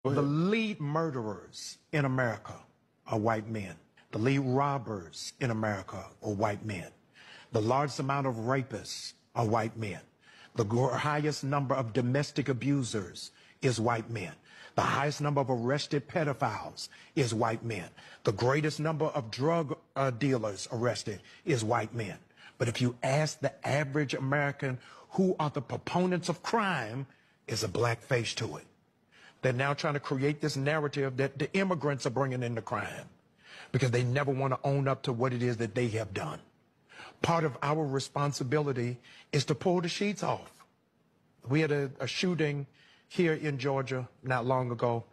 The lead murderers in America are white men. The lead robbers in America are white men. The largest amount of rapists are white men. The highest number of domestic abusers is white men. The highest number of arrested pedophiles is white men. The greatest number of drug dealers arrested is white men. But if you ask the average American who are the proponents of crime, is a black face to it. They're now trying to create this narrative that the immigrants are bringing in the crime because they never want to own up to what it is that they have done. Part of our responsibility is to pull the sheets off. We had a shooting here in Georgia not long ago.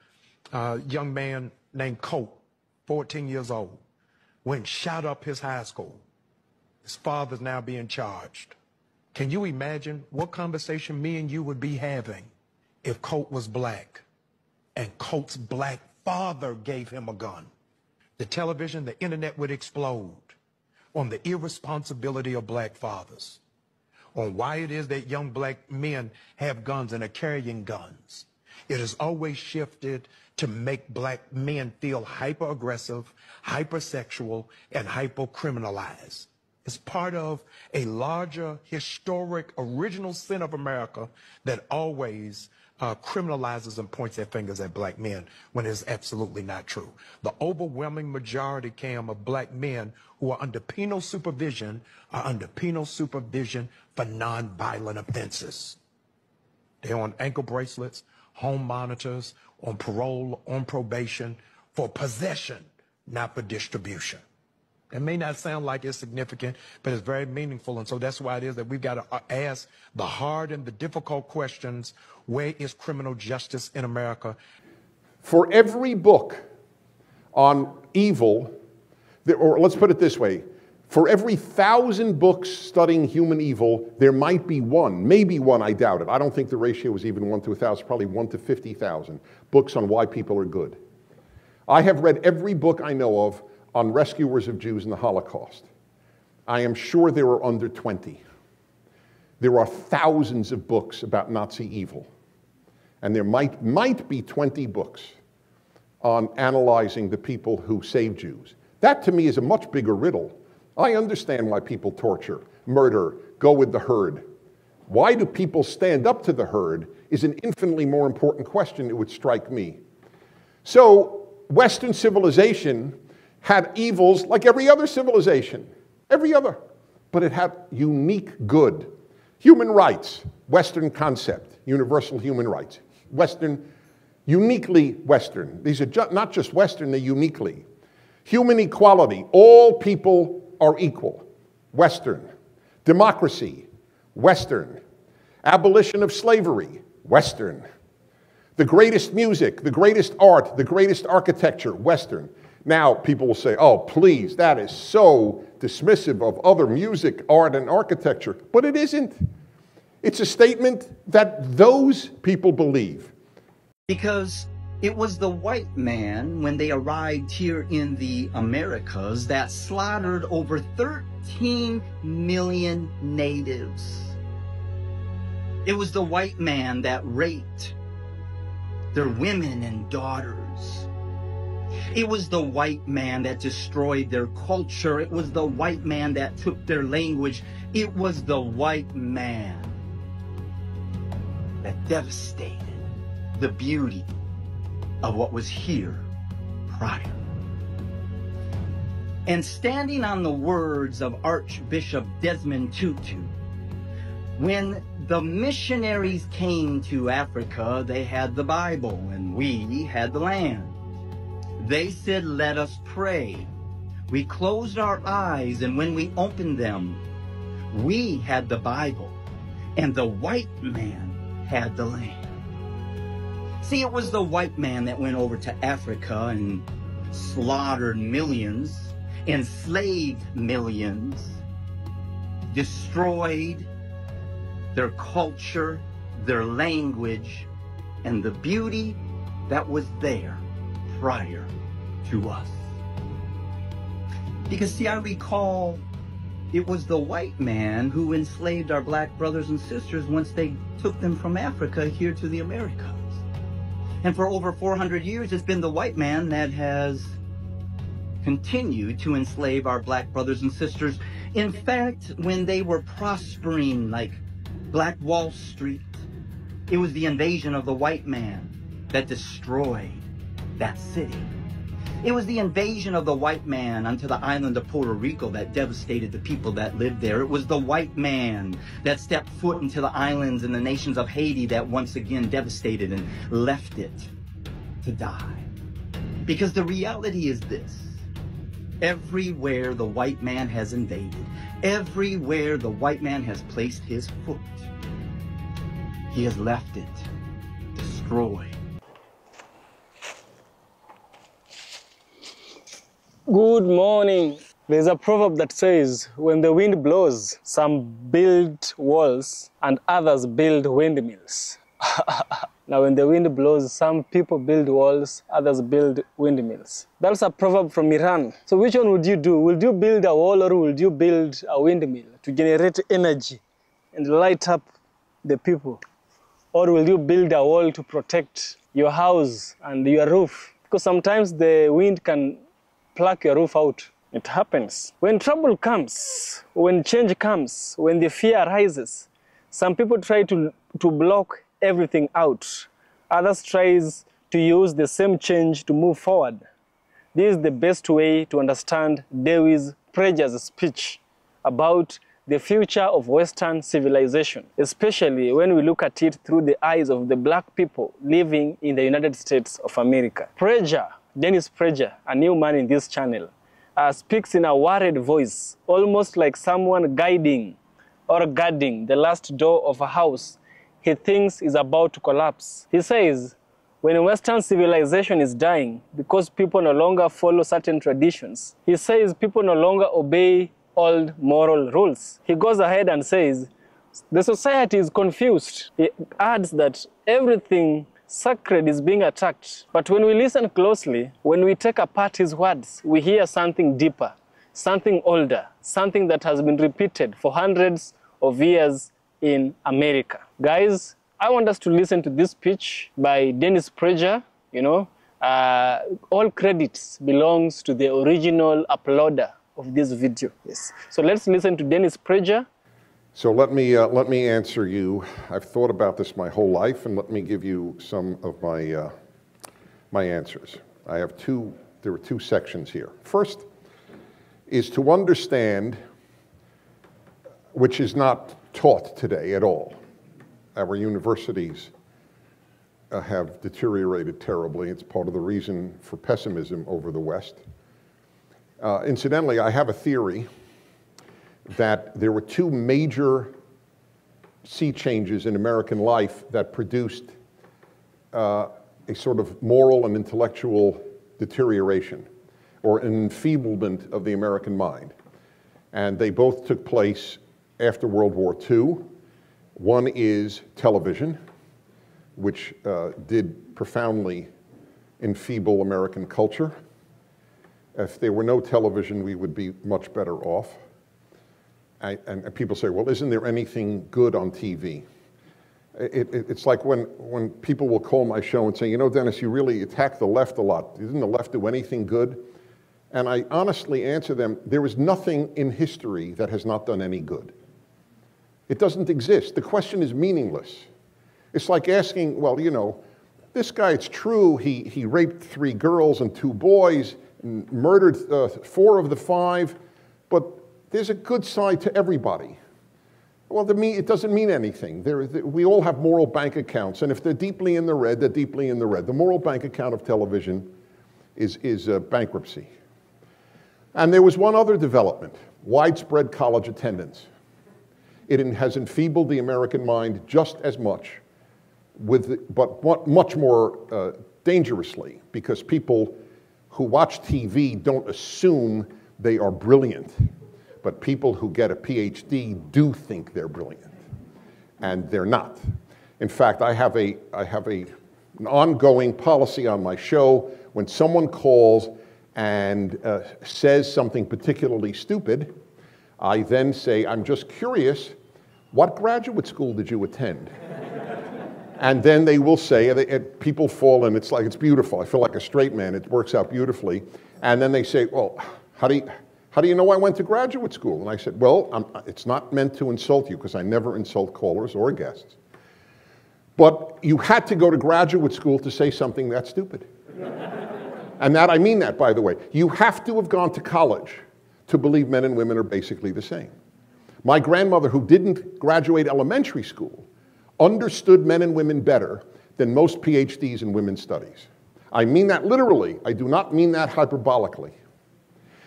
A young man named Colt, 14 years old, went and shot up his high school. His father's now being charged. Can you imagine what conversation me and you would be having if Colt was black and Colt's black father gave him a gun? The television, the internet would explode on the irresponsibility of black fathers, on why it is that young black men have guns and are carrying guns. It has always shifted to make black men feel hyper-aggressive, hypersexual, and hyper-criminalized. It's part of a larger, historic, original sin of America that always criminalizes and points their fingers at black men when it's absolutely not true. The overwhelming majority, Cam, of black men who are under penal supervision are under penal supervision for nonviolent offenses. They're on ankle bracelets, home monitors, on parole, on probation, for possession, not for distribution. It may not sound like it's significant, but it's very meaningful. And so that's why it is that we've got to ask the hard and the difficult questions. Where is criminal justice in America? For every book on evil, or let's put it this way, for every 1,000 books studying human evil, there might be one, maybe one, I doubt it. I don't think the ratio is even 1 to 1,000, probably 1 to 50,000 books on why people are good. I have read every book I know of on rescuers of Jews in the Holocaust. I am sure there are under 20. There are thousands of books about Nazi evil. And there might be 20 books on analyzing the people who saved Jews. That to me is a much bigger riddle. I understand why people torture, murder, go with the herd. Why do people stand up to the herd is an infinitely more important question, it would strike me. So Western civilization had evils like every other civilization, every other, but it had unique good. Human rights, Western concept, universal human rights. Western, uniquely Western. These are not just Western, they're uniquely. Human equality, all people are equal, Western. Democracy, Western. Abolition of slavery, Western. The greatest music, the greatest art, the greatest architecture, Western. Now, people will say, oh, please, that is so dismissive of other music, art, and architecture. But it isn't. It's a statement that those people believe. Because it was the white man, when they arrived here in the Americas, that slaughtered over 13 million natives. It was the white man that raped their women and daughters. It was the white man that destroyed their culture. It was the white man that took their language. It was the white man that devastated the beauty of what was here prior. And standing on the words of Archbishop Desmond Tutu, when the missionaries came to Africa, they had the Bible and we had the land. They said, let us pray. We closed our eyes, and when we opened them, we had the Bible, and the white man had the land. See, it was the white man that went over to Africa and slaughtered millions, enslaved millions, destroyed their culture, their language, and the beauty that was there prior to us. Because see, I recall it was the white man who enslaved our black brothers and sisters once they took them from Africa here to the Americas. And for over 400 years, it's been the white man that has continued to enslave our black brothers and sisters. In fact, when they were prospering like Black Wall Street, it was the invasion of the white man that destroyed that city. It was the invasion of the white man onto the island of Puerto Rico that devastated the people that lived there. It was the white man that stepped foot into the islands and the nations of Haiti that once again devastated and left it to die. Because the reality is this: everywhere the white man has invaded, everywhere the white man has placed his foot, he has left it destroyed. Good morning. There's a proverb that says, when the wind blows, some build walls and others build windmills. Now, when the wind blows, some people build walls, others build windmills. That's a proverb from Iran. So which one would you do? Would you build a wall or would you build a windmill to generate energy and light up the people? Or will you build a wall to protect your house and your roof? Because sometimes the wind can pluck your roof out. It happens. When trouble comes, when change comes, when the fear arises, some people try to block everything out. Others try to use the same change to move forward. This is the best way to understand Dewey Prejer's speech about the future of Western civilization, especially when we look at it through the eyes of the black people living in the United States of America. Prejer, Dennis Prager, a new man in this channel, speaks in a worried voice, almost like someone guiding or guarding the last door of a house he thinks is about to collapse. He says, when Western civilization is dying because people no longer follow certain traditions, he says people no longer obey old moral rules. He goes ahead and says, the society is confused. He adds that everything sacred is being attacked. But when we listen closely, when we take apart his words, we hear something deeper, something older, something that has been repeated for hundreds of years in America. Guys, I want us to listen to this speech by Dennis Prager. All credits belongs to the original uploader of this video. Yes. So let's listen to Dennis Prager. So let me answer you. I've thought about this my whole life, and let me give you some of my answers. There are two sections here. First is to understand, which is not taught today at all. Our universities have deteriorated terribly. It's part of the reason for pessimism over the West. Incidentally, I have a theory that there were two major sea changes in American life that produced a sort of moral and intellectual deterioration or an enfeeblement of the American mind. And they both took place after World War II. One is television, which did profoundly enfeeble American culture. If there were no television, we would be much better off. And people say, well, isn't there anything good on TV? It's like when people will call my show and say, Dennis, you really attack the left a lot. Didn't the left do anything good? And I honestly answer them, there is nothing in history that has not done any good. It doesn't exist. The question is meaningless. It's like asking, well, this guy, it's true, he raped 3 girls and 2 boys, and murdered 4 of the 5, but there's a good side to everybody. Well, it doesn't mean anything. We all have moral bank accounts, and if they're deeply in the red, they're deeply in the red. The moral bank account of television is bankruptcy. And there was one other development, widespread college attendance. It has enfeebled the American mind just as much, but much more dangerously, because people who watch TV don't assume they are brilliant. But people who get a PhD do think they're brilliant, and they're not. In fact, I have an ongoing policy on my show. When someone calls and says something particularly stupid, I then say, I'm just curious, what graduate school did you attend? And then they will say, people fall in, it's like, it's beautiful. I feel like a straight man, it works out beautifully. And then they say, well, how do you know I went to graduate school? And I said, well, it's not meant to insult you, because I never insult callers or guests. But you had to go to graduate school to say something that stupid. And that, I mean that, by the way. You have to have gone to college to believe men and women are basically the same. My grandmother, who didn't graduate elementary school, understood men and women better than most PhDs in women's studies. I mean that literally. I do not mean that hyperbolically.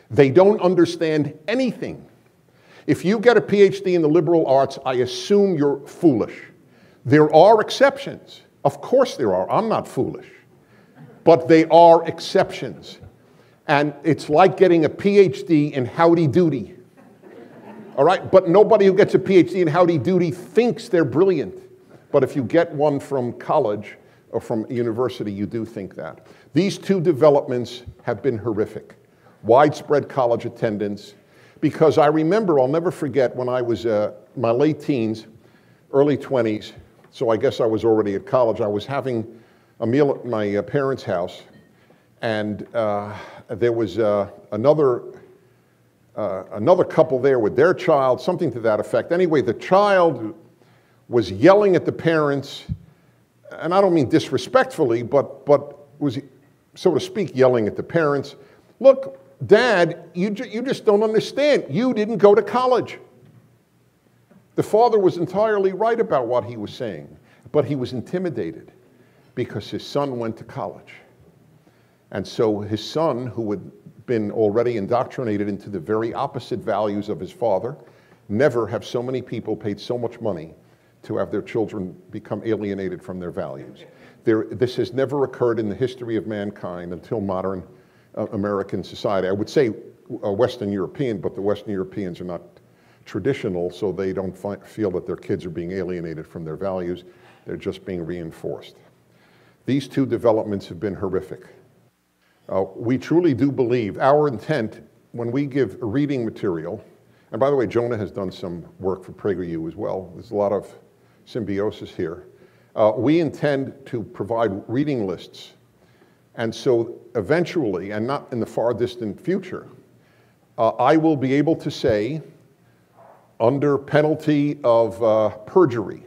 They don't understand anything. If you get a PhD in the liberal arts, I assume you're foolish. There are exceptions. Of course there are. I'm not foolish. But they are exceptions. And it's like getting a PhD in howdy doody. All right? But nobody who gets a PhD in howdy doody thinks they're brilliant. But if you get one from college or from university, you do think that. These two developments have been horrific. Widespread college attendance. Because I remember, I'll never forget, when I was my late teens, early 20s, so I guess I was already at college, I was having a meal at my parents' house, and there was another couple there with their child, something to that effect. Anyway, the child was yelling at the parents, and I don't mean disrespectfully, but was, so to speak, yelling at the parents. Look, Dad, you just don't understand. You didn't go to college. The father was entirely right about what he was saying, but he was intimidated because his son went to college. And so his son, who had been already indoctrinated into the very opposite values of his father, never have so many people paid so much money to have their children become alienated from their values. This has never occurred in the history of mankind until modern American society. I would say Western European, but the Western Europeans are not traditional, so they don't feel that their kids are being alienated from their values. They're just being reinforced. These two developments have been horrific. We truly do believe, our intent when we give reading material, and by the way, Jonah has done some work for PragerU as well. There's a lot of symbiosis here. We intend to provide reading lists. And so eventually, and not in the far distant future, I will be able to say, under penalty of perjury,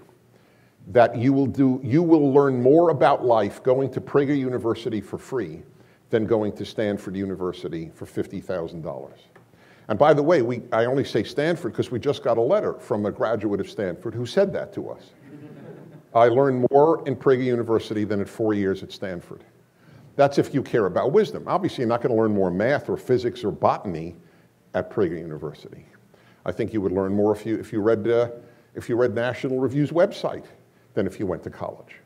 that you will learn more about life going to Prager University for free than going to Stanford University for $50,000. And by the way, I only say Stanford because we just got a letter from a graduate of Stanford who said that to us. I learned more in Prager University than at 4 years at Stanford. That's if you care about wisdom. Obviously, you're not going to learn more math or physics or botany at Prager University. I think you would learn more if you read National Review's website than if you went to college.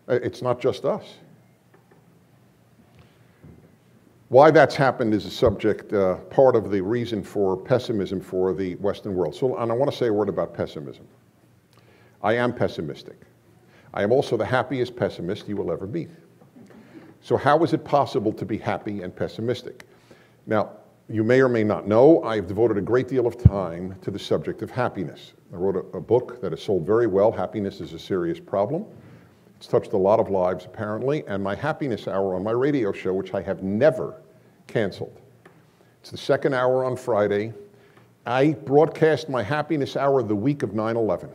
It's not just us. Why that's happened is a subject, part of the reason for pessimism for the Western world. So, and I want to say a word about pessimism. I am pessimistic. I am also the happiest pessimist you will ever meet. So how is it possible to be happy and pessimistic? Now, you may or may not know, I've devoted a great deal of time to the subject of happiness. I wrote a book that has sold very well, Happiness is a Serious Problem. It's touched a lot of lives, apparently, and my happiness hour on my radio show, which I have never canceled. It's the second hour on Friday. I broadcast my happiness hour the week of 9/11.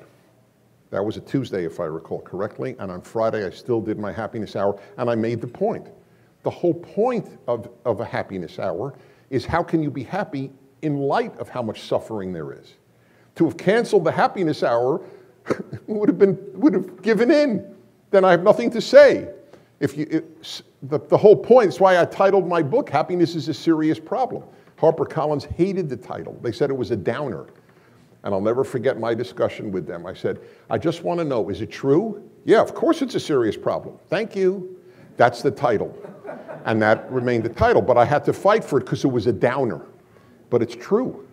That was a Tuesday, if I recall correctly, and on Friday I still did my happiness hour, and I made the point. The whole point of a happiness hour is how can you be happy in light of how much suffering there is. To have canceled the happiness hour would have given in. Then I have nothing to say. The whole point, that's why I titled my book, Happiness is a Serious Problem. HarperCollins hated the title. They said it was a downer. And I'll never forget my discussion with them. I said, I just want to know, is it true? Yeah, of course it's a serious problem. Thank you. That's the title. And that remained the title. But I had to fight for it because it was a downer. But it's true.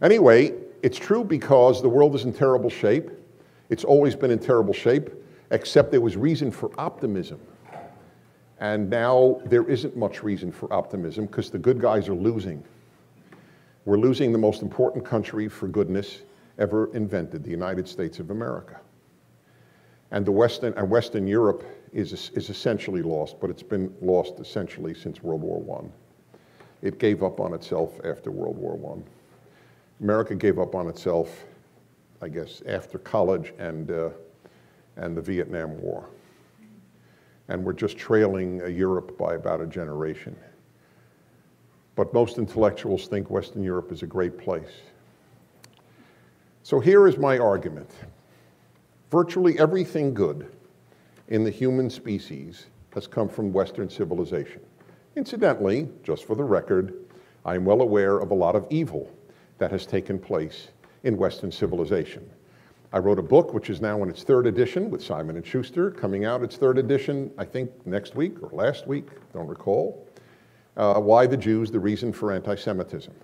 Anyway, it's true because the world is in terrible shape. It's always been in terrible shape, except there was reason for optimism. And now there isn't much reason for optimism because the good guys are losing. We're losing the most important country for goodness ever invented, the United States of America. And Western Europe is essentially lost, but it's been lost essentially since World War I. It gave up on itself after World War I. America gave up on itself, I guess, after college and the Vietnam War. And we're just trailing Europe by about a generation. But most intellectuals think Western Europe is a great place. So here is my argument. Virtually everything good in the human species has come from Western civilization. Incidentally, just for the record, I am well aware of a lot of evil that has taken place in Western civilization. I wrote a book which is now in its 3rd edition with Simon & Schuster, coming out its 3rd edition, I think next week or last week, don't recall. Why the Jews, the Reason for Anti-Semitism.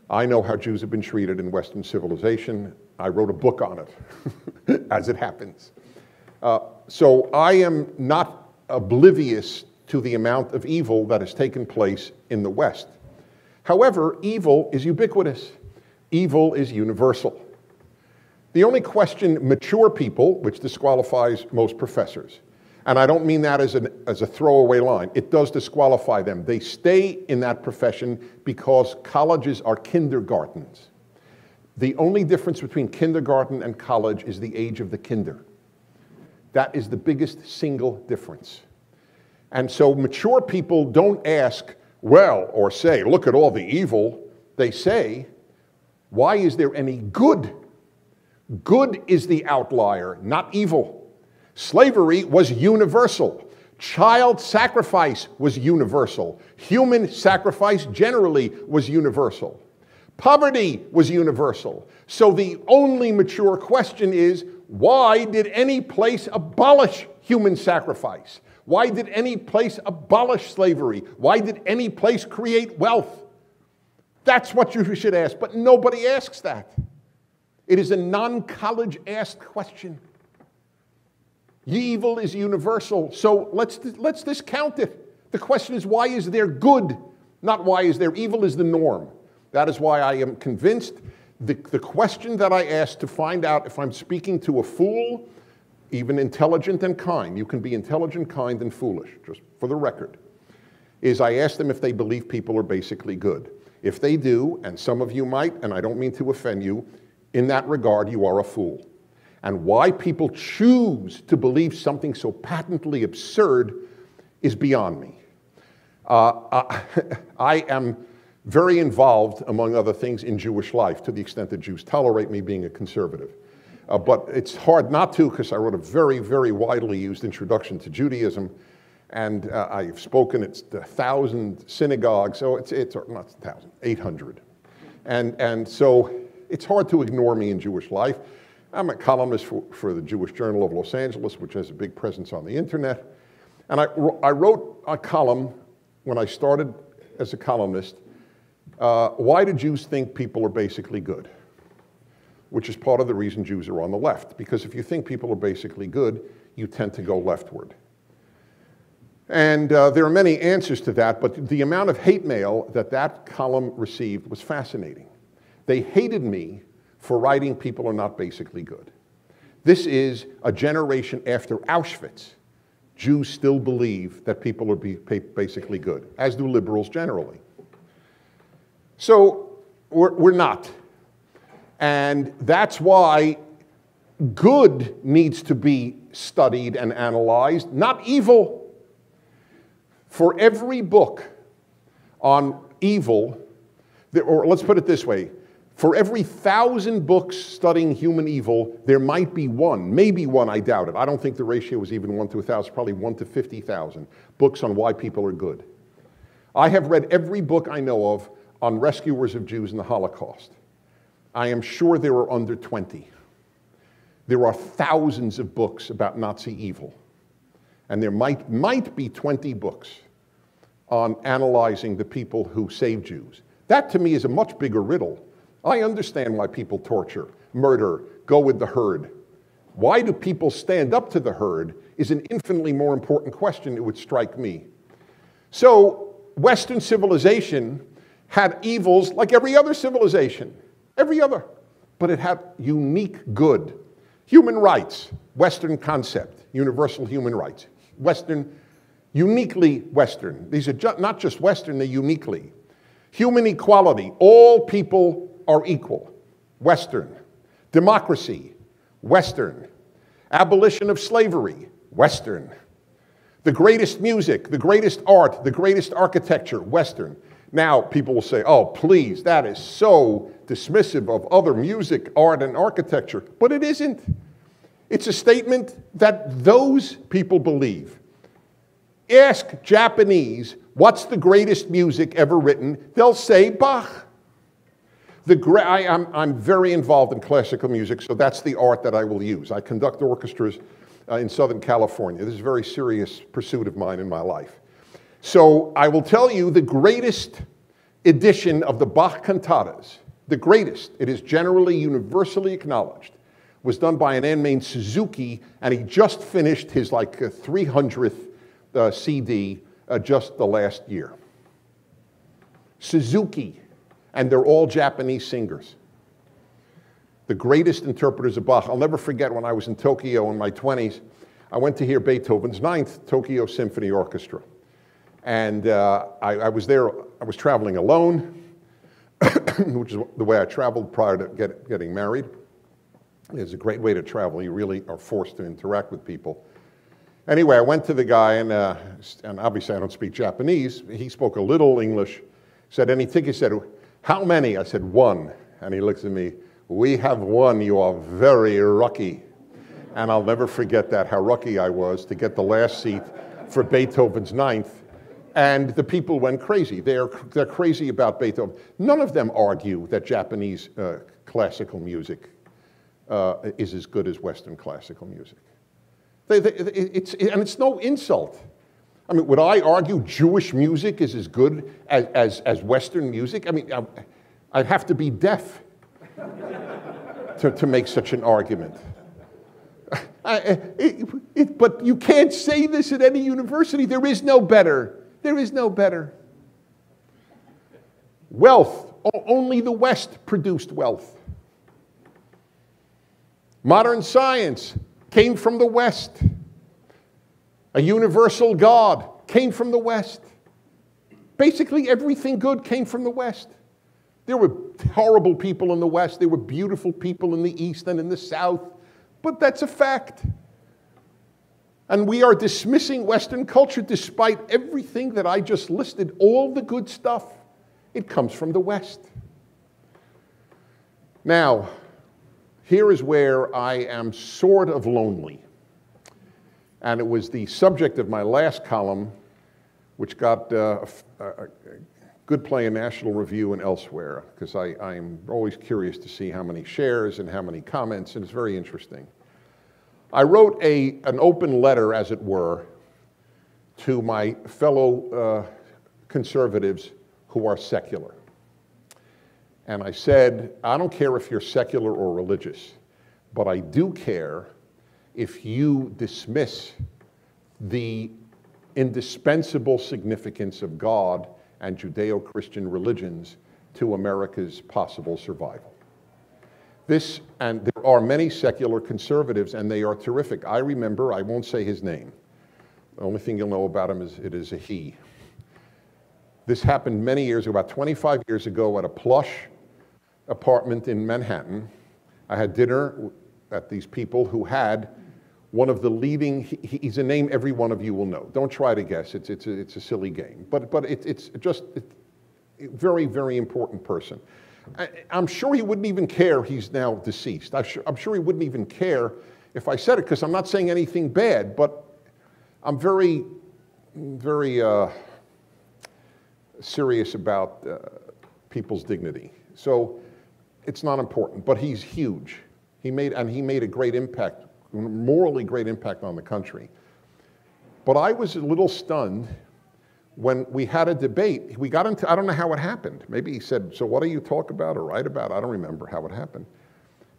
I know how Jews have been treated in Western civilization. I wrote a book on it, as it happens. So I am not oblivious to the amount of evil that has taken place in the West. However, evil is ubiquitous. Evil is universal. The only question mature people, which disqualifies most professors, and I don't mean that as a throwaway line, it does disqualify them. They stay in that profession because colleges are kindergartens. The only difference between kindergarten and college is the age of the kinder. That is the biggest single difference. And so mature people don't ask, well, or say, look at all the evil. They say, why is there any good? Good is the outlier, not evil. Slavery was universal. Child sacrifice was universal. Human sacrifice generally was universal. Poverty was universal. So the only mature question is, why did any place abolish human sacrifice? Why did any place abolish slavery? Why did any place create wealth? That's what you should ask, but nobody asks that. It is a non-college asked question. Evil is universal, so let's discount it. The question is, why is there good, not why is there evil is the norm. That is why I am convinced the question that I ask to find out if I'm speaking to a fool, even intelligent and kind, you can be intelligent, kind, and foolish, just for the record, is I ask them if they believe people are basically good. If they do, and some of you might, and I don't mean to offend you, in that regard, you are a fool. And why people choose to believe something so patently absurd is beyond me. I am very involved, among other things, in Jewish life, to the extent that Jews tolerate me being a conservative. But it's hard not to, because I wrote a very, very widely used introduction to Judaism, and I've spoken at 1,000 synagogues, so it's not 1,000, 800. And so it's hard to ignore me in Jewish life. I'm a columnist for the Jewish Journal of Los Angeles, which has a big presence on the internet. And I wrote a column when I started as a columnist, why do Jews think people are basically good? Which is part of the reason Jews are on the left. Because if you think people are basically good, you tend to go leftward. And there are many answers to that, but the amount of hate mail that column received was fascinating. They hated me for writing people are not basically good. This is a generation after Auschwitz. Jews still believe that people are basically good, as do liberals generally. So we're not. And that's why good needs to be studied and analyzed, not evil. For every book on evil, or let's put it this way, for every 1,000 books studying human evil, there might be one, maybe one, I doubt it. I don't think the ratio is even 1 to 1,000, probably 1 to 50,000 books on why people are good. I have read every book I know of on rescuers of Jews in the Holocaust. I am sure there are under 20. There are thousands of books about Nazi evil. And there might be 20 books on analyzing the people who saved Jews. That to me is a much bigger riddle. I understand why people torture, murder, go with the herd. Why do people stand up to the herd is an infinitely more important question, it would strike me. So Western civilization had evils like every other civilization, every other, but it had unique good. Human rights, Western concept, universal human rights. Western, uniquely Western. These are not just Western, they're uniquely. Human equality, all people are equal, Western. Democracy, Western. Abolition of slavery, Western. The greatest music, the greatest art, the greatest architecture, Western. Now, people will say, oh, please, that is so dismissive of other music, art, and architecture. But it isn't. It's a statement that those people believe. Ask Japanese, what's the greatest music ever written? They'll say Bach. I'm very involved in classical music, so that's the art that I will use. I conduct orchestras in Southern California. This is a very serious pursuit of mine in my life. So I will tell you the greatest edition of the Bach cantatas, the greatest, it is generally universally acknowledged, was done by a man named Suzuki, and he just finished his 300th CD just the last year. Suzuki, and they're all Japanese singers. The greatest interpreters of Bach. I'll never forget when I was in Tokyo in my 20s, I went to hear Beethoven's 9th Tokyo Symphony Orchestra. And I was there, I was traveling alone, which is the way I traveled prior to getting married. It's a great way to travel. You really are forced to interact with people. Anyway, I went to the guy, and obviously I don't speak Japanese. He spoke a little English. Said, any tickets? He said, how many? I said, one. And he looks at me, we have one, you are very lucky. And I'll never forget that, how lucky I was to get the last seat for Beethoven's 9th. And the people went crazy. They're crazy about Beethoven. None of them argue that Japanese classical music is as good as Western classical music. And it's no insult. I mean, would I argue Jewish music is as good as Western music? I mean, I'd have to be deaf to make such an argument. But you can't say this at any university. There is no better. There is no better. Wealth. Only the West produced wealth. Modern science came from the West. A universal God came from the West. Basically, everything good came from the West. There were horrible people in the West. There were beautiful people in the East and in the South. But that's a fact. And we are dismissing Western culture despite everything that I just listed, all the good stuff. It comes from the West. Now, here is where I am sort of lonely. And it was the subject of my last column, which got a good play in National Review and elsewhere, because I'm always curious to see how many shares and how many comments, and it's very interesting. I wrote an open letter, as it were, to my fellow conservatives who are secular. And I said, I don't care if you're secular or religious, but I do care if you dismiss the indispensable significance of God and Judeo-Christian religions to America's possible survival. And there are many secular conservatives, and they are terrific. I remember, I won't say his name. The only thing you'll know about him is it is a he. This happened many years ago, about 25 years ago, at a plush apartment in Manhattan. I had dinner at these people who had one of the leading, he's a name every one of you will know. Don't try to guess, it's a silly game. But it's just a very, very important person. I'm sure he wouldn't even care he's now deceased. I'm sure he wouldn't even care if I said it, because I'm not saying anything bad, but I'm very, very serious about people's dignity. So it's not important, but he's huge. He made a great impact, morally great impact on the country. But I was a little stunned when we had a debate. We got into, I don't know how it happened. Maybe he said, so what do you talk about or write about? I don't remember how it happened.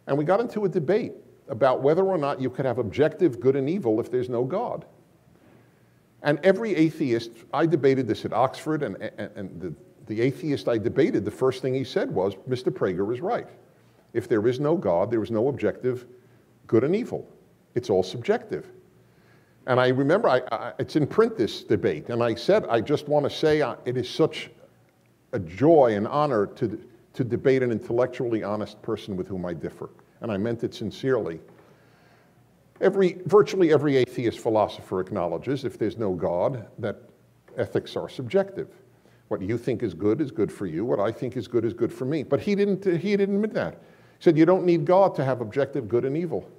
And we got into a debate about whether or not you could have objective good and evil if there's no God. And every atheist, I debated this at Oxford, and the atheist I debated, the first thing he said was, Mr. Prager is right. If there is no God, there is no objective good and evil. It's all subjective. And I remember, it's in print, this debate, and I said, I just want to say it is such a joy and honor to debate an intellectually honest person with whom I differ. And I meant it sincerely. Virtually every atheist philosopher acknowledges, if there's no God, that ethics are subjective. What you think is good for you. What I think is good for me. But he didn't admit that. He said, you don't need God to have objective good and evil.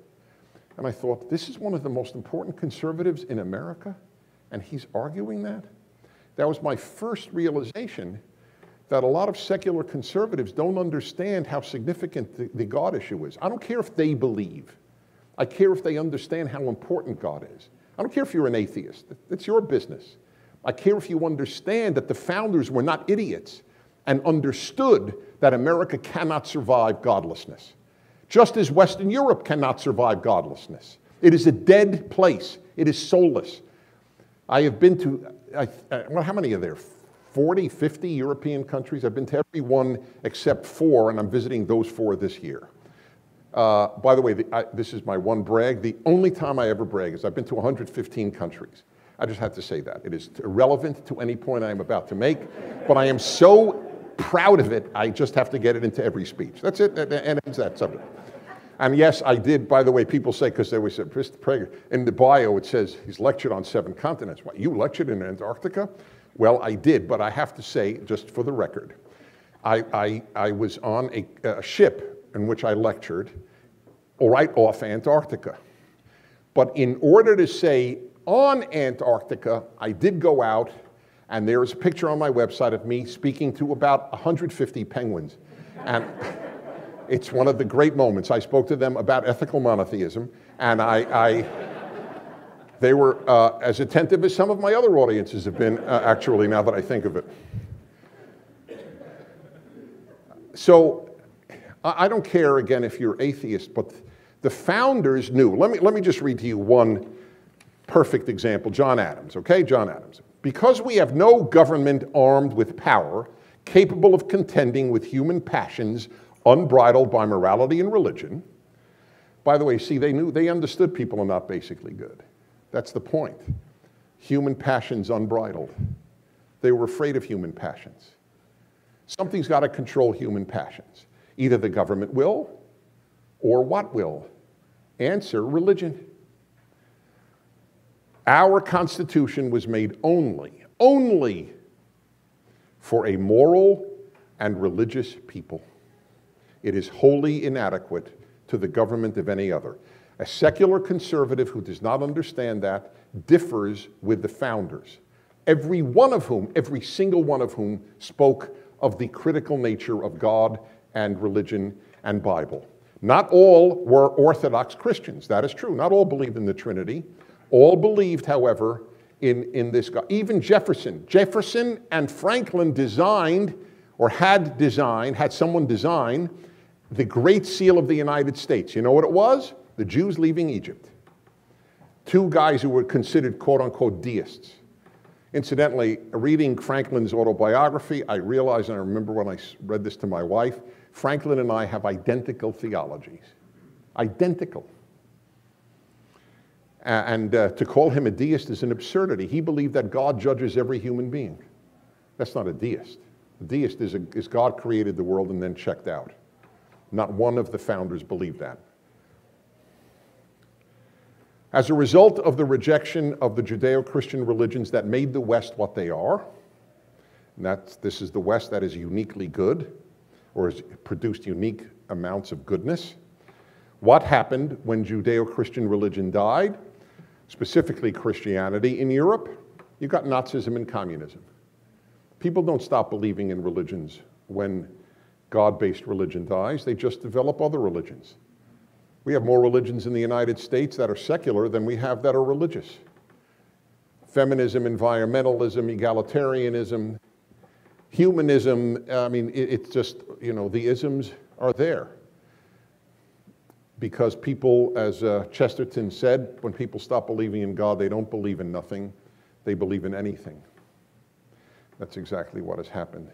And I thought, this is one of the most important conservatives in America, and he's arguing that? That was my first realization that a lot of secular conservatives don't understand how significant the God issue is. I don't care if they believe. I care if they understand how important God is. I don't care if you're an atheist. It's your business. I care if you understand that the founders were not idiots and understood that America cannot survive godlessness. Just as Western Europe cannot survive godlessness. It is a dead place. It is soulless. I have been to, well, how many are there? 40, 50 European countries? I've been to every one except 4, and I'm visiting those 4 this year. By the way, this is my one brag. The only time I ever brag is I've been to 115 countries. I just had to say that. It is irrelevant to any point I am about to make, but I am so proud of it, I just have to get it into every speech. That's it, and it's that subject. And yes, I did, by the way, people say, because they always say, Mr. Prager, in the bio it says he's lectured on 7 continents. What, you lectured in Antarctica? Well, I did, but I have to say, just for the record, I was on a ship in which I lectured right off Antarctica. But in order to say on Antarctica, I did go out, and there's a picture on my website of me speaking to about 150 penguins. And it's one of the great moments. I spoke to them about ethical monotheism, and they were as attentive as some of my other audiences have been, actually, now that I think of it. So I don't care, again, if you're atheist, but the founders knew. Let me just read to you one perfect example. John Adams, okay? John Adams. Because we have no government armed with power, capable of contending with human passions, unbridled by morality and religion. By the way, see, they understood people are not basically good. That's the point. Human passions unbridled. They were afraid of human passions. Something's got to control human passions. Either the government will, or what will? Answer, religion. Our Constitution was made only for a moral and religious people. It is wholly inadequate to the government of any other. A secular conservative who does not understand that differs with the founders, every single one of whom spoke of the critical nature of God and religion and Bible. Not all were Orthodox Christians, that is true. Not all believed in the Trinity. All believed, however, in this God. Even Jefferson and Franklin designed, or had someone design the Great Seal of the United States. You know what it was? The Jews leaving Egypt. 2 guys who were considered quote-unquote deists. Incidentally, reading Franklin's autobiography, I realized, and I remember when I read this to my wife, Franklin and I have identical theologies. Identical. And to call him a deist is an absurdity. He believed that God judges every human being. That's not a deist. A deist is God created the world and then checked out. Not one of the founders believed that. As a result of the rejection of the Judeo-Christian religions that made the West what they are, and this is the West that is uniquely good, or has produced unique amounts of goodness. What happened when Judeo-Christian religion died, specifically Christianity in Europe? You got Nazism and communism. People don't stop believing in religions when God-based religion dies. They just develop other religions. We have more religions in the United States that are secular than we have that are religious. Feminism, environmentalism, egalitarianism, humanism, I mean, it's just, you know, the isms are there. Because people, as Chesterton said, when people stop believing in God, they don't believe in nothing, they believe in anything. That's exactly what has happened.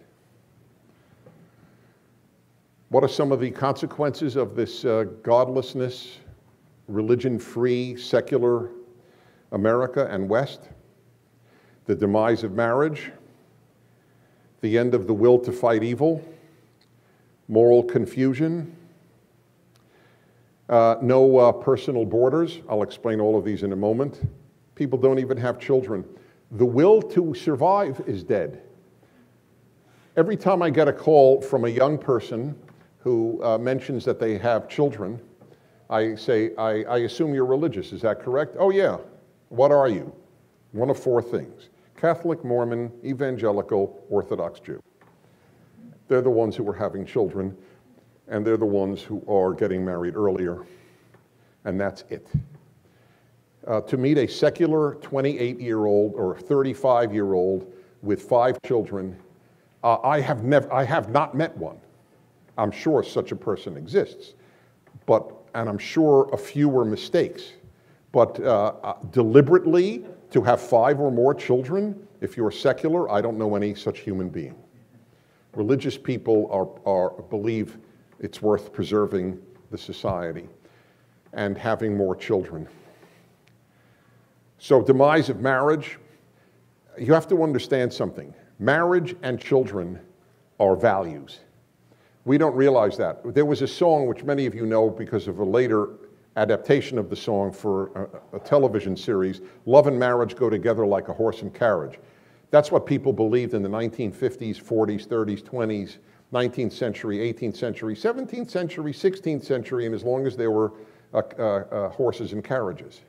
What are some of the consequences of this godlessness religion-free, secular America and West, the demise of marriage, the end of the will to fight evil, moral confusion, no personal borders. I'll explain all of these in a moment. People don't even have children. The will to survive is dead. Every time I get a call from a young person who mentions that they have children, I say, I assume you're religious, is that correct? Oh yeah, what are you? One of four things: Catholic, Mormon, Evangelical, Orthodox Jew. They're the ones who are having children, and they're the ones who are getting married earlier, and that's it. To meet a secular 28-year-old or 35-year-old with 5 children, I have not met one. I'm sure such a person exists, and I'm sure a few were mistakes. But deliberately to have 5 or more children, if you're secular, I don't know any such human being. Religious people believe it's worth preserving the society and having more children. So, demise of marriage, you have to understand something. Marriage and children are values. We don't realize that. There was a song which many of you know because of a later adaptation of the song for a television series, Love and Marriage Go Together Like a Horse and Carriage. That's what people believed in the 1950s, 40s, 30s, 20s, 19th century, 18th century, 17th century, 16th century, and as long as there were horses and carriages.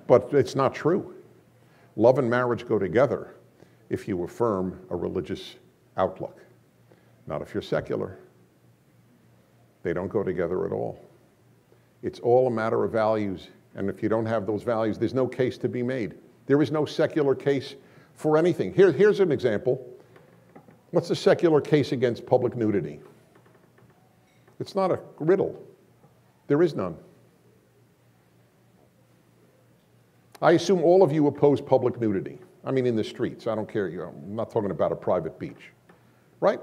But it's not true. Love and marriage go together if you affirm a religious outlook. Not if you're secular. They don't go together at all. It's all a matter of values, and if you don't have those values, there's no case to be made. There is no secular case for anything. Here's an example. What's the secular case against public nudity? It's not a riddle. There is none. I assume all of you oppose public nudity. I mean, in the streets. I don't care. I'm not talking about a private beach. Right?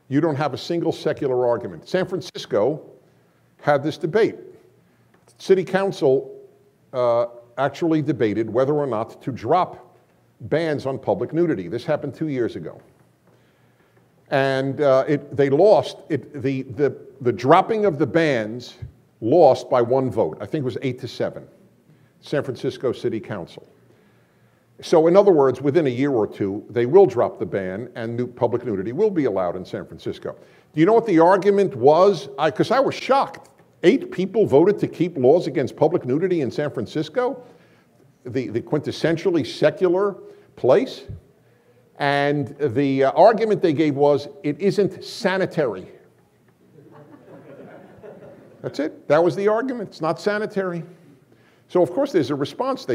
You don't have a single secular argument. San Francisco had this debate. City Council actually debated whether or not to drop bans on public nudity. This happened 2 years ago. And they lost. The dropping of the bans lost by 1 vote. I think it was 8-7. San Francisco City Council. So in other words, within a year or two, they will drop the ban and public nudity will be allowed in San Francisco. Do you know what the argument was? Because I was shocked. 8 people voted to keep laws against public nudity in San Francisco, the quintessentially secular place. And the argument they gave was, it isn't sanitary. That's it. That was the argument. It's not sanitary. So, of course, there's a response.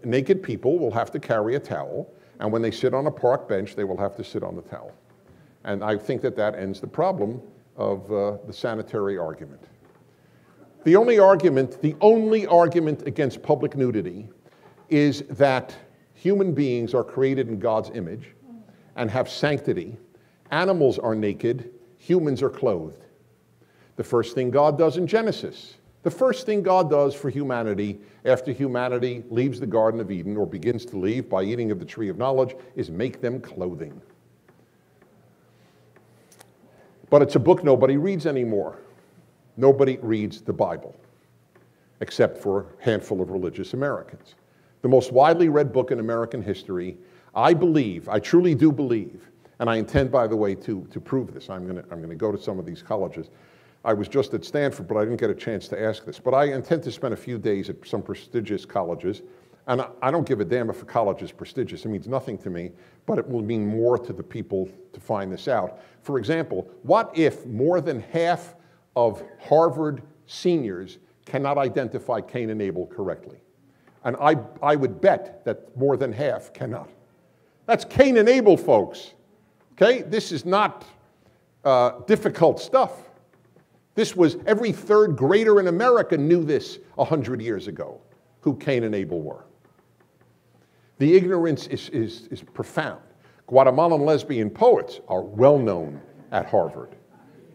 Naked people will have to carry a towel, and when they sit on a park bench, they will have to sit on the towel. And I think that ends the problem of the sanitary argument. The only argument against public nudity is that human beings are created in God's image and have sanctity. Animals are naked, humans are clothed. The first thing God does in Genesis, the first thing God does for humanity after humanity leaves the Garden of Eden, or begins to leave by eating of the tree of knowledge, is make them clothing. But it's a book nobody reads anymore. Nobody reads the Bible, except for a handful of religious Americans. The most widely read book in American history, I truly do believe, and I intend, by the way, to prove this. I'm going to go to some of these colleges. I was just at Stanford, but I didn't get a chance to ask this. But I intend to spend a few days at some prestigious colleges. And I don't give a damn if a college is prestigious. It means nothing to me, but it will mean more to the people to find this out. For example, what if more than half of Harvard seniors cannot identify Cain and Abel correctly? And I would bet that more than half cannot. That's Cain and Abel, folks. Okay? This is not difficult stuff. This was, every 3rd grader in America knew this 100 years ago, who Cain and Abel were. The ignorance is profound. Guatemalan lesbian poets are well known at Harvard.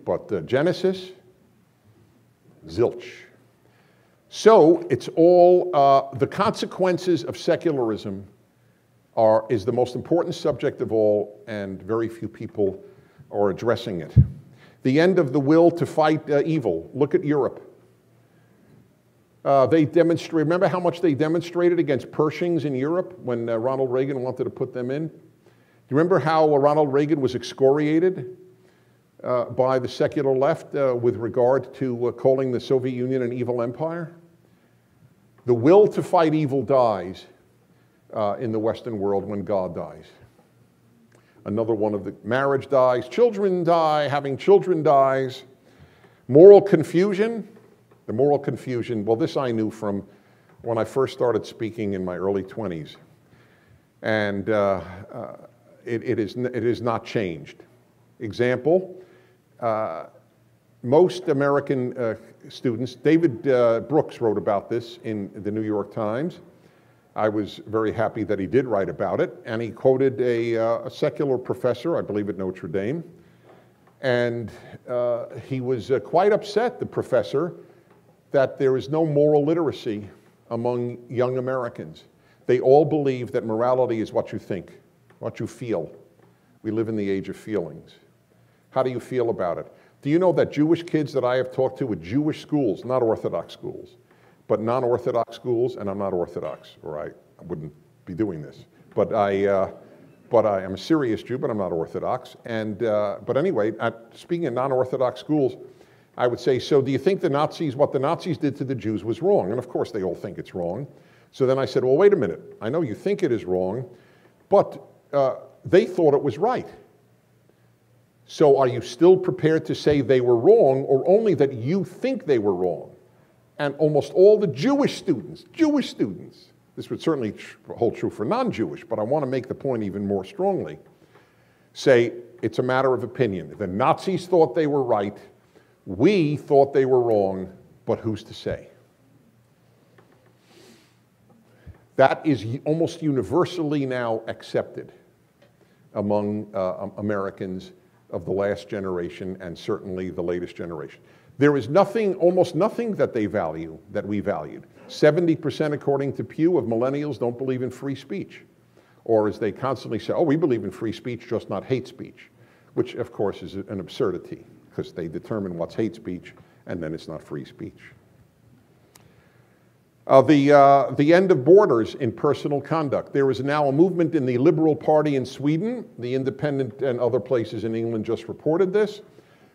But Genesis, zilch. So it's all, the consequences of secularism is the most important subject of all, and very few people are addressing it. The end of the will to fight evil. Look at Europe. They demonstrate, remember how much they demonstrated against Pershings in Europe when Ronald Reagan wanted to put them in? Do you remember how Ronald Reagan was excoriated by the secular left with regard to calling the Soviet Union an evil empire? The will to fight evil dies in the Western world when God dies. Another one of the marriage dies, children die, having children dies. Moral confusion. The moral confusion, well, this I knew from when I first started speaking in my early 20s. And it is not changed. Example, most American students, David Brooks wrote about this in the New York Times. I was very happy that he did write about it, and he quoted a secular professor, I believe at Notre Dame, and he was quite upset, the professor, that there is no moral literacy among young Americans. They all believe that morality is what you think, what you feel. We live in the age of feelings. How do you feel about it? Do you know that Jewish kids that I have talked to with Jewish schools, not Orthodox schools, but non-Orthodox schools, and I'm not Orthodox, or I wouldn't be doing this, but I am a serious Jew, but I'm not Orthodox. And, but anyway, speaking of non-Orthodox schools, I would say, so do you think what the Nazis did to the Jews was wrong? And of course they all think it's wrong. So then I said, well, wait a minute. I know you think it is wrong, but they thought it was right. So are you still prepared to say they were wrong, or only that you think they were wrong? And almost all the Jewish students, this would certainly hold true for non-Jewish, but I want to make the point even more strongly, say it's a matter of opinion. The Nazis thought they were right. We thought they were wrong, but who's to say? That is almost universally now accepted among Americans of the last generation and certainly the latest generation. There is nothing, almost nothing that they value that we valued. 70%, according to Pew, of millennials don't believe in free speech. Or as they constantly say, oh, we believe in free speech, just not hate speech, which of course is an absurdity, because they determine what's hate speech, and then it's not free speech. The end of borders in personal conduct. There is now a movement in the Liberal Party in Sweden. The Independent and other places in England just reported this.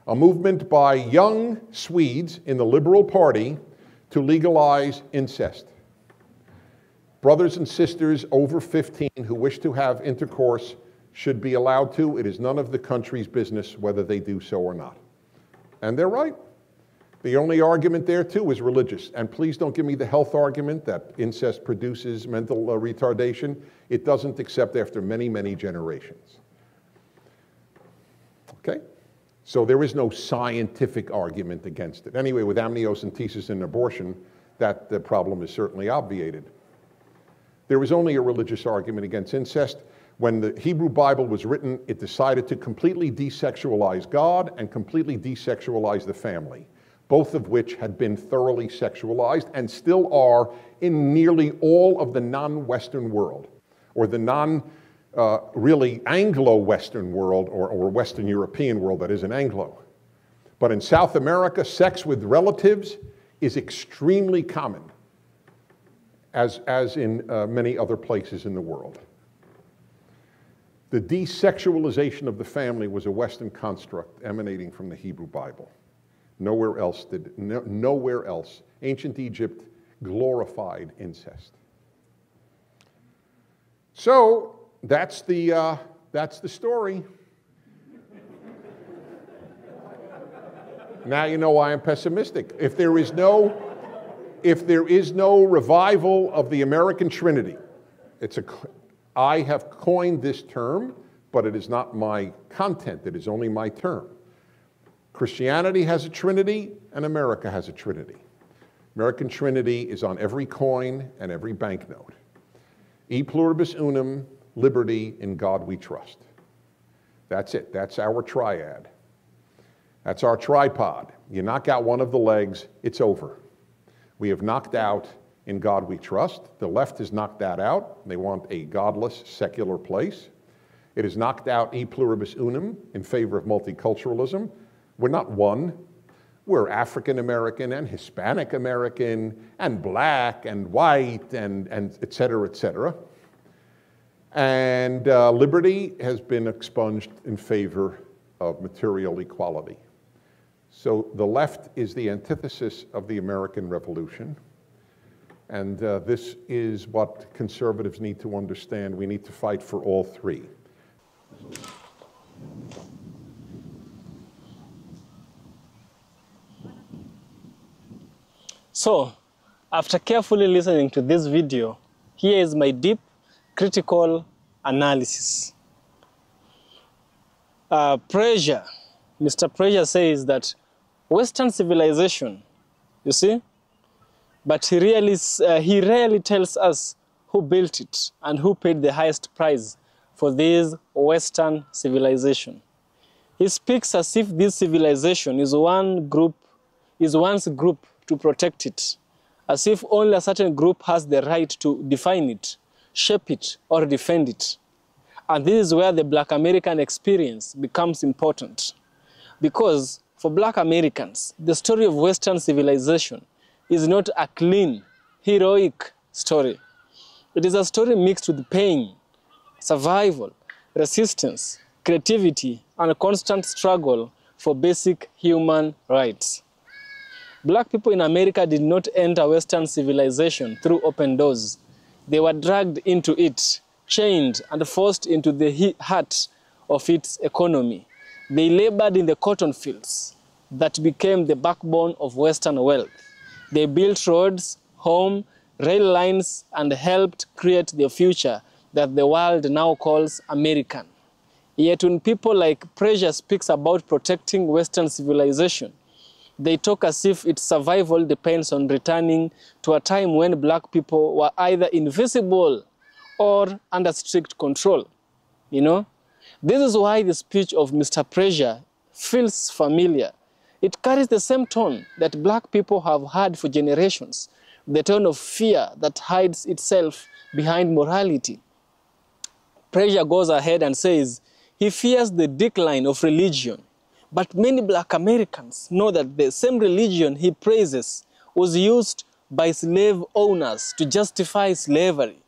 A movement by young Swedes in the Liberal Party to legalize incest. Brothers and sisters over 15 who wish to have intercourse should be allowed to. It is none of the country's business whether they do so or not. And they're right. The only argument there, too, is religious. And please don't give me the health argument that incest produces mental retardation. It doesn't, except after many, many generations. Okay? So there is no scientific argument against it. Anyway, with amniocentesis and abortion, that the problem is certainly obviated. There was only a religious argument against incest. When the Hebrew Bible was written, it decided to completely desexualize God and completely desexualize the family, both of which had been thoroughly sexualized and still are in nearly all of the non-Western world, or the really Anglo-Western world, or Western European world that isn't Anglo. But in South America, sex with relatives is extremely common, as in many other places in the world. The desexualization of the family was a Western construct emanating from the Hebrew Bible. Nowhere else nowhere else. Ancient Egypt glorified incest. So that's the story. Now you know why I'm pessimistic. If there is no revival of the American Trinity, I have coined this term, but it is not my content. It is only my term. Christianity has a Trinity, and America has a Trinity. American Trinity is on every coin and every banknote. E pluribus unum, liberty, in God we trust. That's it. That's our triad. That's our tripod. You knock out one of the legs, it's over. We have knocked out In God We Trust. The left has knocked that out. They want a godless, secular place. It has knocked out E Pluribus Unum in favor of multiculturalism. We're not one. We're African American and Hispanic American and black and white and et cetera, et cetera. And liberty has been expunged in favor of material equality. So the left is the antithesis of the American Revolution. And this is what conservatives need to understand. We need to fight for all three. So, after carefully listening to this video, here is my deep, critical analysis. Mr. Pressure says that Western civilization, you see, but he rarely tells us who built it and who paid the highest price for this Western civilization. He speaks as if this civilization is one's group to protect it, as if only a certain group has the right to define it, shape it, or defend it. And this is where the Black American experience becomes important. Because for Black Americans, the story of Western civilization is not a clean, heroic story. It is a story mixed with pain, survival, resistance, creativity, and a constant struggle for basic human rights. Black people in America did not enter Western civilization through open doors. They were dragged into it, chained, and forced into the heart of its economy. They labored in the cotton fields that became the backbone of Western wealth. They built roads, homes, rail lines, and helped create the future that the world now calls American. Yet when people like Pressure speaks about protecting Western civilization, they talk as if its survival depends on returning to a time when Black people were either invisible or under strict control. You know? This is why the speech of Mr. Pressure feels familiar. It carries the same tone that Black people have had for generations, the tone of fear that hides itself behind morality. Pressure goes ahead and says he fears the decline of religion. But many Black Americans know that the same religion he praises was used by slave owners to justify slavery.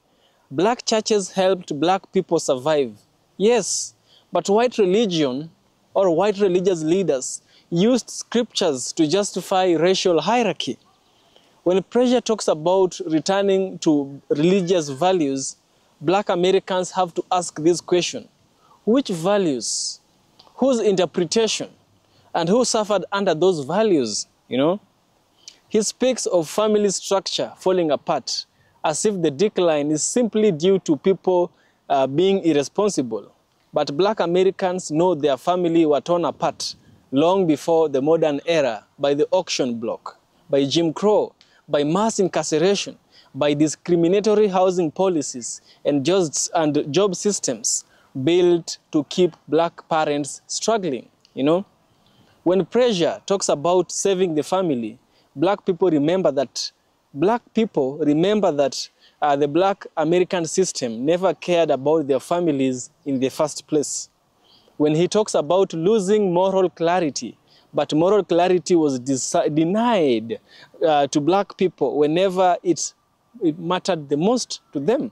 Black churches helped Black people survive. Yes, but white religion or white religious leaders used scriptures to justify racial hierarchy. When Pressure talks about returning to religious values, Black Americans have to ask this question: which values? Whose interpretation? And who suffered under those values, you know? He speaks of family structure falling apart, as if the decline is simply due to people being irresponsible. But Black Americans know their family were torn apart long before the modern era by the auction block, by Jim Crow, by mass incarceration, by discriminatory housing policies and job systems built to keep Black parents struggling, you know? When Pressure talks about saving the family, Black people remember that the Black American system never cared about their families in the first place. When he talks about losing moral clarity, but moral clarity was denied to Black people whenever it mattered the most to them.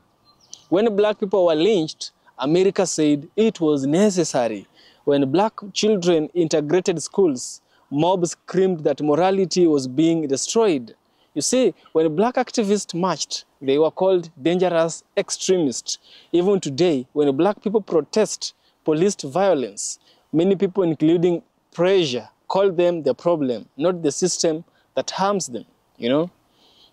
When Black people were lynched, America said it was necessary. When Black children integrated schools, mobs screamed that morality was being destroyed. You see, when Black activists marched, they were called dangerous extremists. Even today, when Black people protest policed violence, many people, including Pressure, call them the problem, not the system that harms them, you know?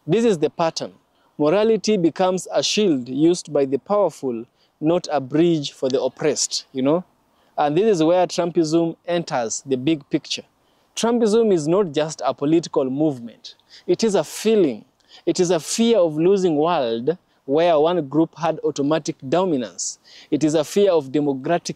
This is the pattern. Morality becomes a shield used by the powerful, not a bridge for the oppressed, you know? And this is where Trumpism enters the big picture. Trumpism is not just a political movement. It is a feeling. It is a fear of losing world where one group had automatic dominance. It is a fear of demographic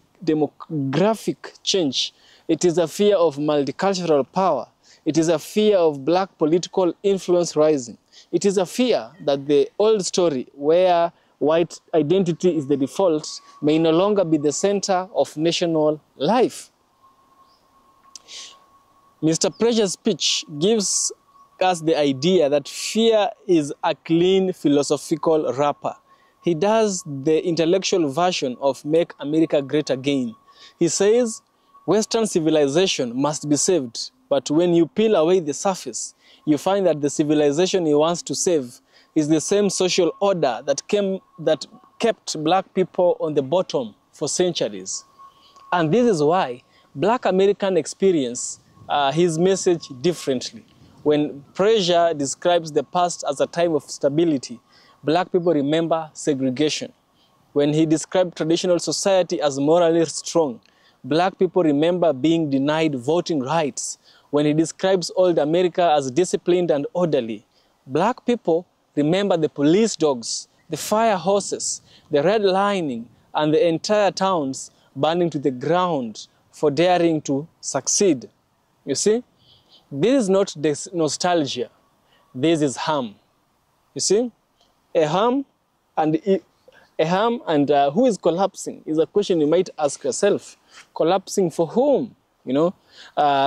change. It is a fear of multicultural power. It is a fear of Black political influence rising. It is a fear that the old story where white identity is the default may no longer be the center of national life. Mr. Preja's speech gives us the idea that fear is a clean philosophical wrapper. He does the intellectual version of Make America Great Again. He says, Western civilization must be saved, but when you peel away the surface, you find that the civilization he wants to save is the same social order that kept black people on the bottom for centuries. And this is why black Americans experience his message differently. When Preja describes the past as a time of stability, black people remember segregation. When he described traditional society as morally strong, black people remember being denied voting rights. When he describes old America as disciplined and orderly, black people remember the police dogs, the fire horses, the redlining, and the entire towns burning to the ground for daring to succeed. You see, this is not nostalgia. This is harm. You see, a harm and who is collapsing is a question you might ask yourself. Collapsing for whom? You know,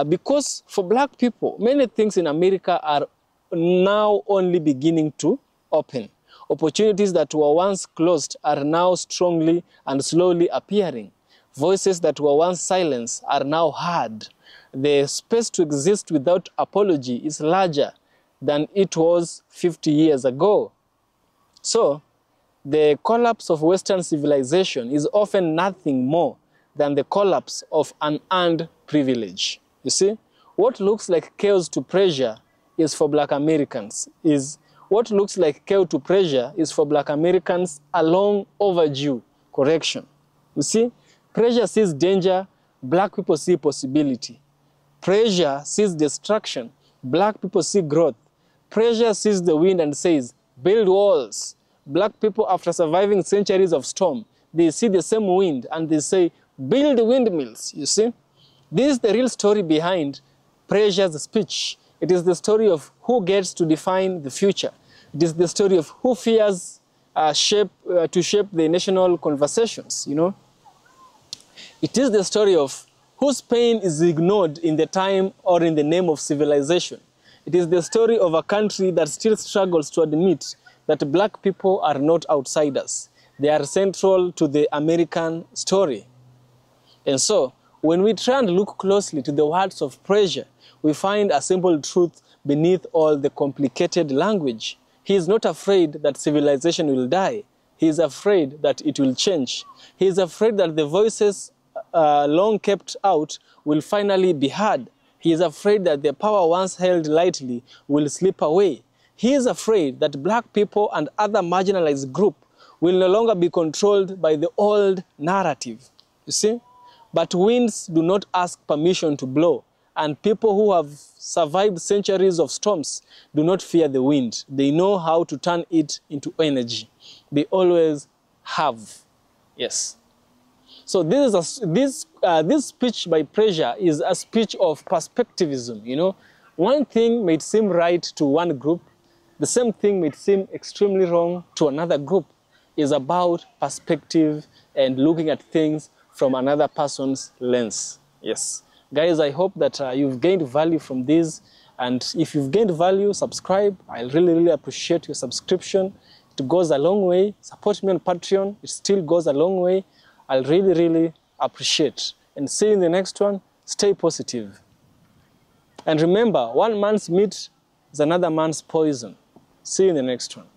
because for black people, many things in America are now only beginning to open. Opportunities that were once closed are now strongly and slowly appearing. Voices that were once silenced are now heard. The space to exist without apology is larger than it was 50 years ago. So, the collapse of Western civilization is often nothing more than the collapse of an earned privilege. You see, what looks like chaos to Preja is for black Americans, what looks like chaos to Preja is for black Americans a long overdue correction. You see, Preja sees danger, black people see possibility. Preja sees destruction, black people see growth. Preja sees the wind and says, build walls. Black people, after surviving centuries of storm, they see the same wind and they say, build windmills, you see? This is the real story behind Preja's speech. It is the story of who gets to define the future. It is the story of who fears to shape the national conversations, you know? It is the story of whose pain is ignored in the time or in the name of civilization. It is the story of a country that still struggles to admit that black people are not outsiders. They are central to the American story. And so, when we try and look closely to the words of Preja, we find a simple truth beneath all the complicated language. He is not afraid that civilization will die. He is afraid that it will change. He is afraid that the voices long kept out will finally be heard. He is afraid that the power once held lightly will slip away. He is afraid that black people and other marginalized groups will no longer be controlled by the old narrative. You see? But winds do not ask permission to blow, and people who have survived centuries of storms do not fear the wind. They know how to turn it into energy. They always have. Yes. So this speech by Preja is a speech of perspectivism. You know, one thing may seem right to one group, the same thing may seem extremely wrong to another group. Is about perspective and looking at things from another person's lens. Yes. Guys, I hope that you've gained value from this. And if you've gained value, subscribe. I really, really appreciate your subscription. It goes a long way. Support me on Patreon. It still goes a long way. I'll really, really appreciate. And see you in the next one. Stay positive. And remember, one man's meat is another man's poison. See you in the next one.